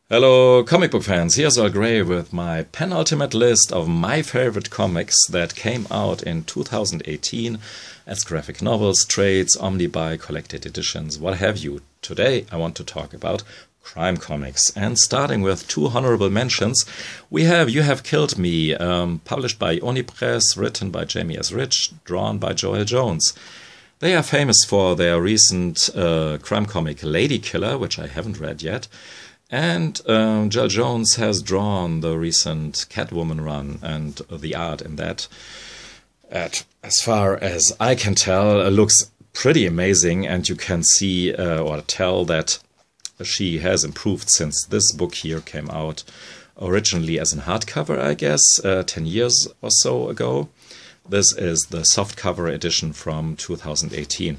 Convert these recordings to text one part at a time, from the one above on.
Hello comic book fans, here's Earl Grey with my penultimate list of my favorite comics that came out in 2018 as graphic novels, trades, omnibuy, collected editions, what have you. Today I want to talk about crime comics, and starting with two honorable mentions, we have You Have Killed Me, published by Oni Press, written by Jamie S. Rich, drawn by Joel Jones. They are famous for their recent crime comic Lady Killer, which I haven't read yet. And Joel Jones has drawn the recent Catwoman run, and the art in that, as far as I can tell, looks pretty amazing, and you can see or tell that she has improved since this book here came out originally as a hardcover, I guess, 10 years or so ago. This is the softcover edition from 2018.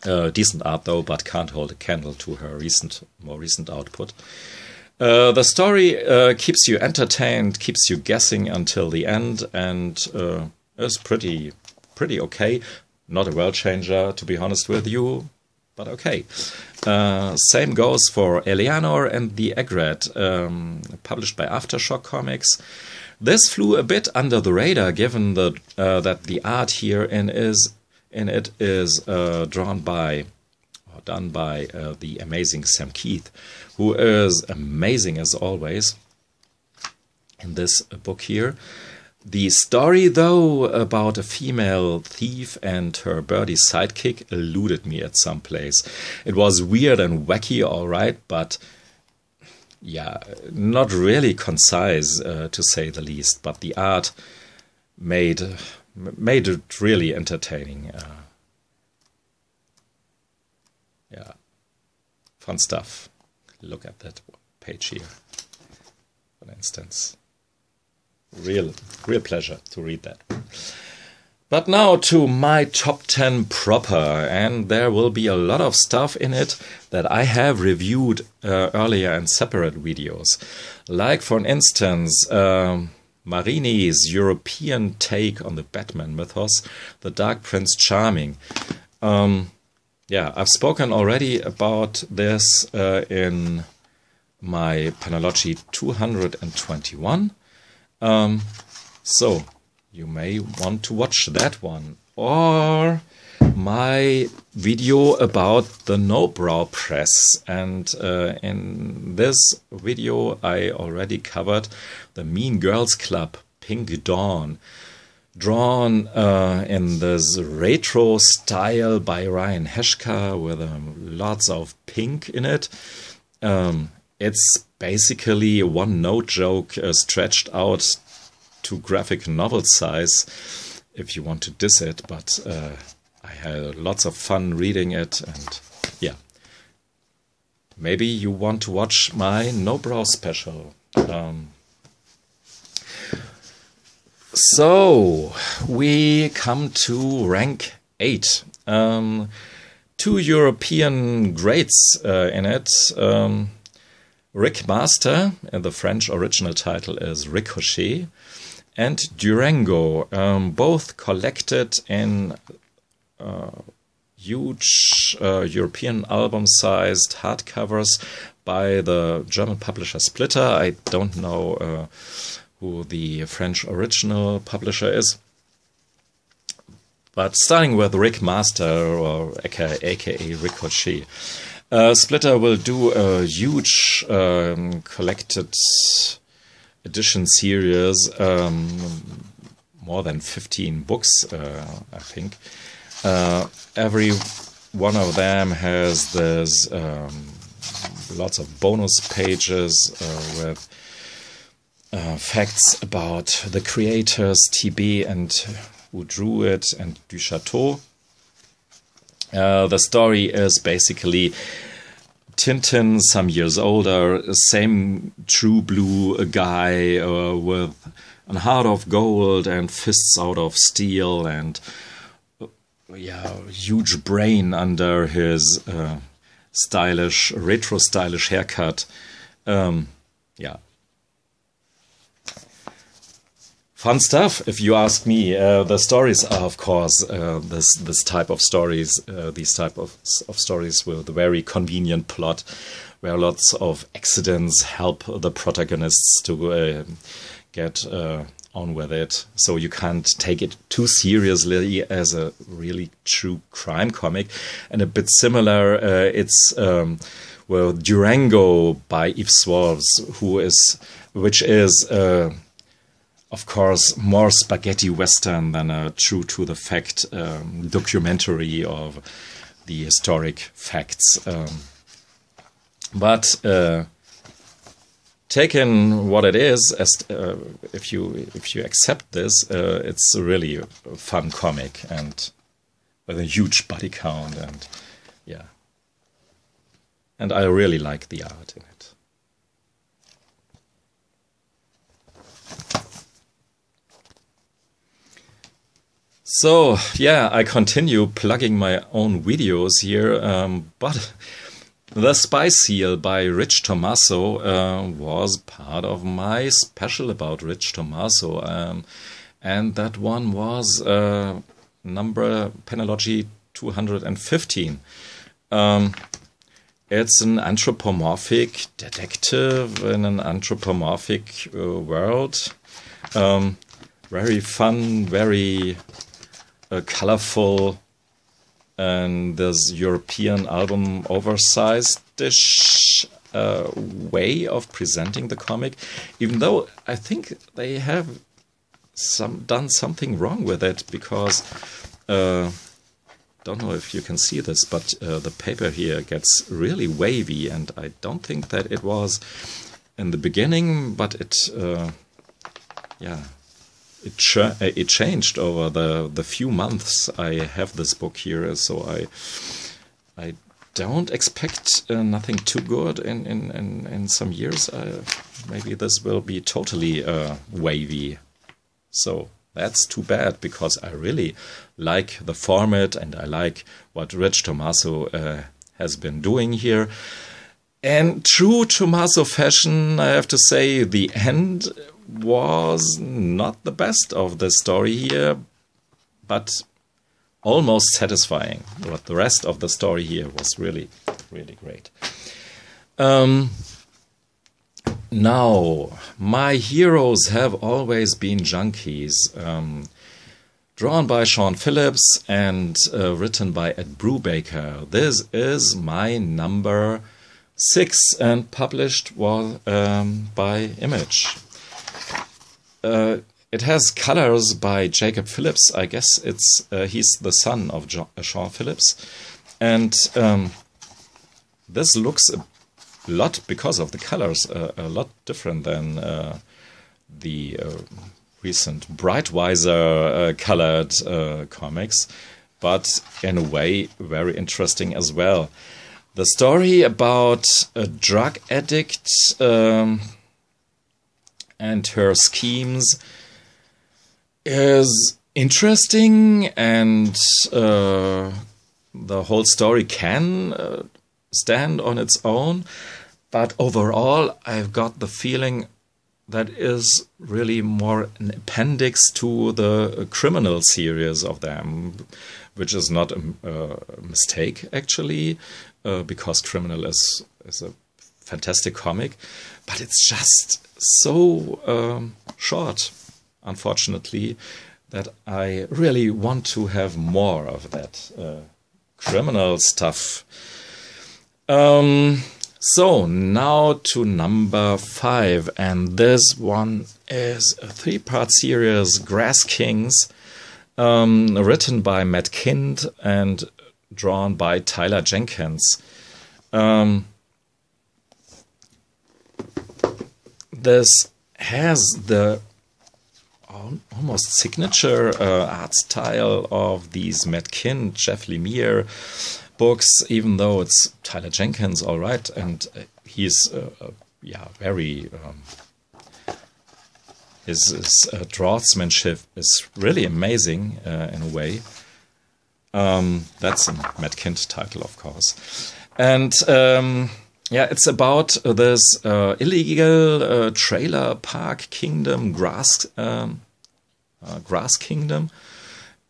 Decent art though, but can't hold a candle to her more recent output. The story keeps you entertained, keeps you guessing until the end, and is pretty okay. Not a world changer, to be honest with you, but okay. Same goes for Eleanor and the Egret, published by Aftershock Comics. This flew a bit under the radar, given that the art here in it is done by the amazing Sam Keith, who is amazing as always in this book here. The story, though, about a female thief and her birdie sidekick eluded me at some place. It was weird and wacky, all right, but yeah, not really concise, to say the least. But the art made it really entertaining. Yeah, fun stuff. Look at that page here, for instance. Real pleasure to read that. But now to my top 10 proper, and there will be a lot of stuff in it that I have reviewed earlier in separate videos. Like, for instance, Marini's European take on the Batman mythos, The Dark Prince Charming. Yeah, I've spoken already about this in my panellogy 221. So you may want to watch that one. Or my video about the No-Brow Press. And in this video I already covered the Mean Girls Club Pink Dawn, drawn in this retro style by Ryan Heshka with lots of pink in it. It's basically one note joke stretched out to graphic novel size, if you want to diss it, but I had lots of fun reading it, and yeah. Maybe you want to watch my No-Brow special. So, we come to rank 8. Two European greats in it. Rick Master, the French original title is Ricochet, and Durango, both collected in huge European album-sized hardcovers by the German publisher Splitter. I don't know who the French original publisher is. But starting with Rick Master, or aka Ricochet, Splitter will do a huge collected edition series, more than 15 books, I think. Every one of them has this lots of bonus pages with facts about the creators, TB, and who drew it, and Du Chateau. The story is basically Tintin, some years older, same true blue guy with a heart of gold and fists out of steel, and yeah, huge brain under his retro stylish haircut. Yeah. Fun stuff, if you ask me. The stories are, of course, this type of stories, these type of stories with a very convenient plot, where lots of accidents help the protagonists to get on with it. So you can't take it too seriously as a really true crime comic. And a bit similar, it's well, Durango by Yves Wolves, which is of course, more spaghetti western than a true to the fact documentary of the historic facts. But taken what it is, as if you accept this, it's a really fun comic and with a huge body count, and yeah, and I really like the art in it. So, yeah, I continue plugging my own videos here, but The Spy Seal by Rich Tommaso was part of my special about Rich Tommaso, and that one was number panellogy 215. It's an anthropomorphic detective in an anthropomorphic world. Very fun, very colorful, and this European album oversized-ish way of presenting the comic, even though I think they have done something wrong with it, because don't know if you can see this, but the paper here gets really wavy, and I don't think that it was in the beginning, but it yeah, it changed over the few months I have this book here, so I don't expect nothing too good in some years. Maybe this will be totally wavy, so that's too bad, because I really like the format and I like what Rich Tommaso has been doing here. And true Tommaso fashion, I have to say, the end was not the best of the story here, but almost satisfying. But the rest of the story here was really, really great. Now, my heroes have always been junkies. Drawn by Sean Phillips and written by Ed Brubaker. This is my number 6 and published by Image. It has colors by Jacob Phillips. I guess he's the son of Sean Phillips. And this looks a lot, because of the colors, a lot different than the recent Brightweiser colored comics, but in a way very interesting as well. The story about a drug addict and her schemes is interesting, and the whole story can stand on its own, but overall I've got the feeling that is really more an appendix to the criminal series of them, which is not a mistake actually, because Criminal is a fantastic comic, but it's just so short, unfortunately, that I really want to have more of that criminal stuff. So now to number 5, and this one is a 3-part series, Grass Kings, written by Matt Kind and drawn by Tyler Jenkins. This has the almost signature art style of these Matt Kind, Jeff Lemire books, even though it's Tyler Jenkins, all right, and he's very his draftsmanship is really amazing in a way. That's a Matt Kind title, of course, and it's about this illegal trailer park kingdom, Grass grass kingdom,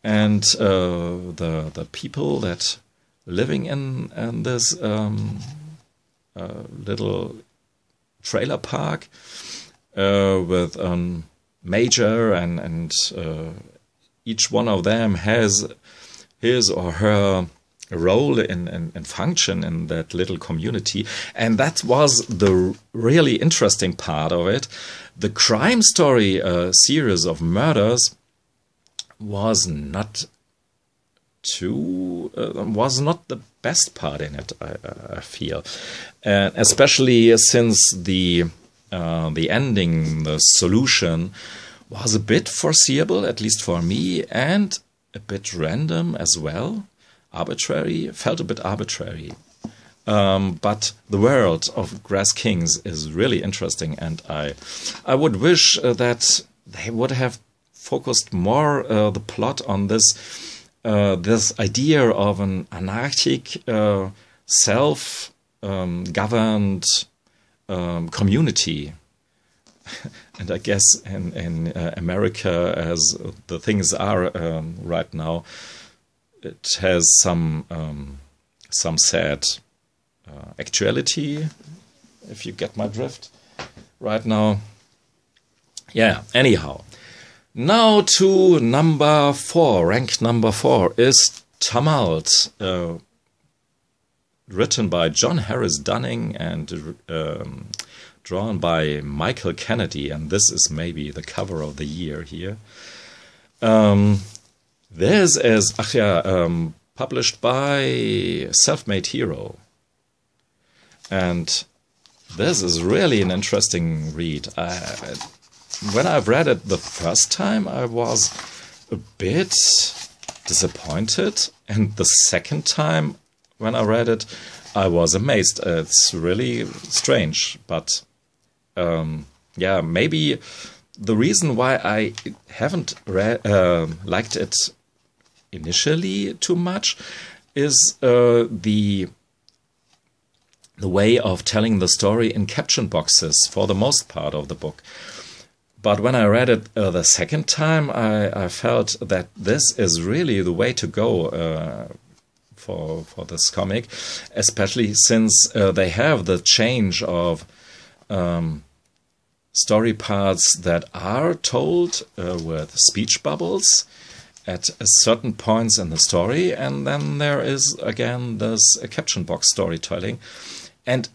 and the people that living in this little trailer park with major and each one of them has his or her role and function in that little community. And that was the really interesting part of it. The crime story series of murders was not the best part in it, I feel, and especially since the ending, the solution, was a bit foreseeable, at least for me, and a bit random as well, arbitrary. Felt a bit arbitrary. But the world of Grass Kings is really interesting, and I would wish that they would have focused more the plot on this idea of an anarchic, self-governed community. And I guess in America, as the things are right now, it has some sad actuality, if you get my drift, right now. Yeah, anyhow. Now to number 4. Rank number 4 is Tumult, written by John Harris Dunning and drawn by Michael Kennedy. And this is maybe the cover of the year here. This is published by Self-Made Hero. And this is really an interesting read. When I've read it the first time, I was a bit disappointed. And the second time, when I read it, I was amazed. It's really strange. But, maybe the reason why I haven't liked it initially too much is the way of telling the story in caption boxes for the most part of the book. But when I read it the second time, I felt that this is really the way to go for this comic, especially since they have the change of story parts that are told with speech bubbles at certain points in the story, and then there is again this caption box storytelling, and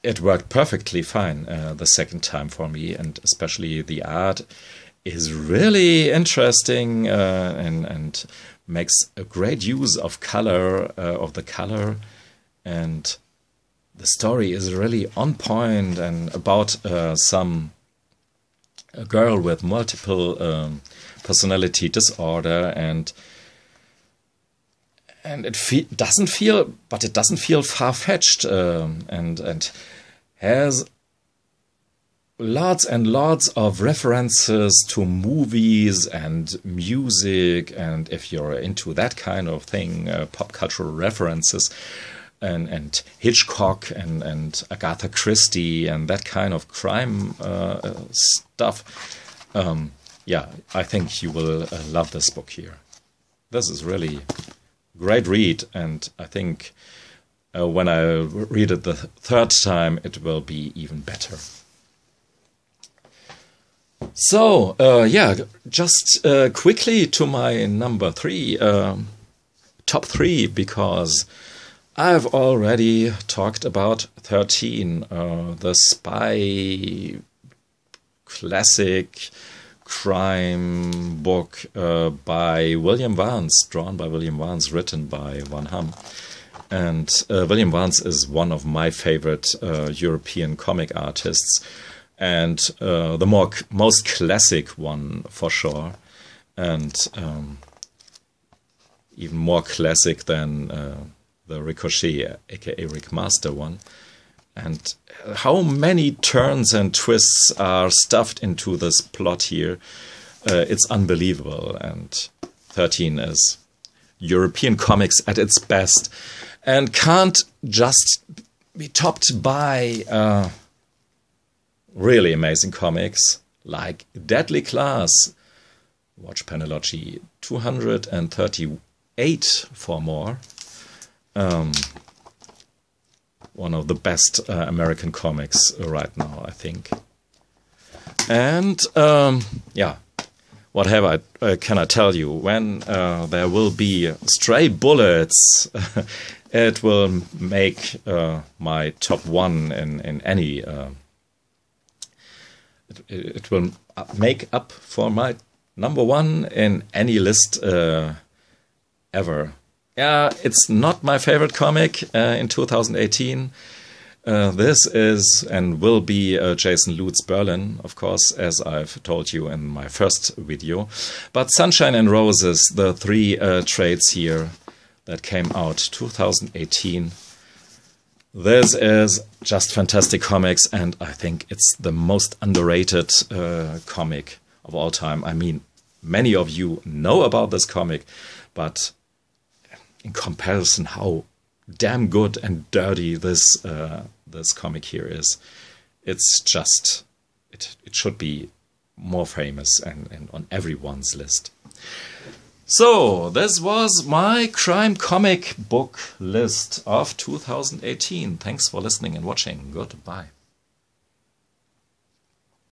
it worked perfectly fine the second time for me, and especially the art is really interesting and makes a great use of color, and the story is really on point and about a girl with multiple personality disorder, and it doesn't feel far-fetched, and has lots and lots of references to movies and music, and if you're into that kind of thing, pop cultural references, and Hitchcock and Agatha Christie and that kind of crime stuff. I think you will love this book here. This is really great read, and I think when I read it the third time, it will be even better. So, just quickly to my number 3, top 3, because I've already talked about 13, the spy classic crime book by William Vance, drawn by William Vance, written by Van Ham. And William Vance is one of my favorite European comic artists, and the most classic one for sure, and even more classic than the Ricochet, aka Rick Master one. And how many turns and twists are stuffed into this plot here, it's unbelievable. And 13 is European comics at its best, and can't just be topped by really amazing comics like Deadly Class, watch panellogy 238 for more. One of the best American comics right now, I think. And yeah, what can I tell you? When there will be stray bullets, it will make my top one in any. It will make up for my number one in any list ever. Yeah, it's not my favorite comic in 2018. This is and will be Jason Lutz Berlin, of course, as I've told you in my first video. But Sunshine and Roses, the three trades here that came out 2018. This is just fantastic comics, and I think it's the most underrated comic of all time. I mean, many of you know about this comic, but in comparison, how damn good and dirty this this comic here is, it's just it should be more famous and on everyone's list. So this was my crime comic book list of 2018. Thanks for listening and watching. Goodbye.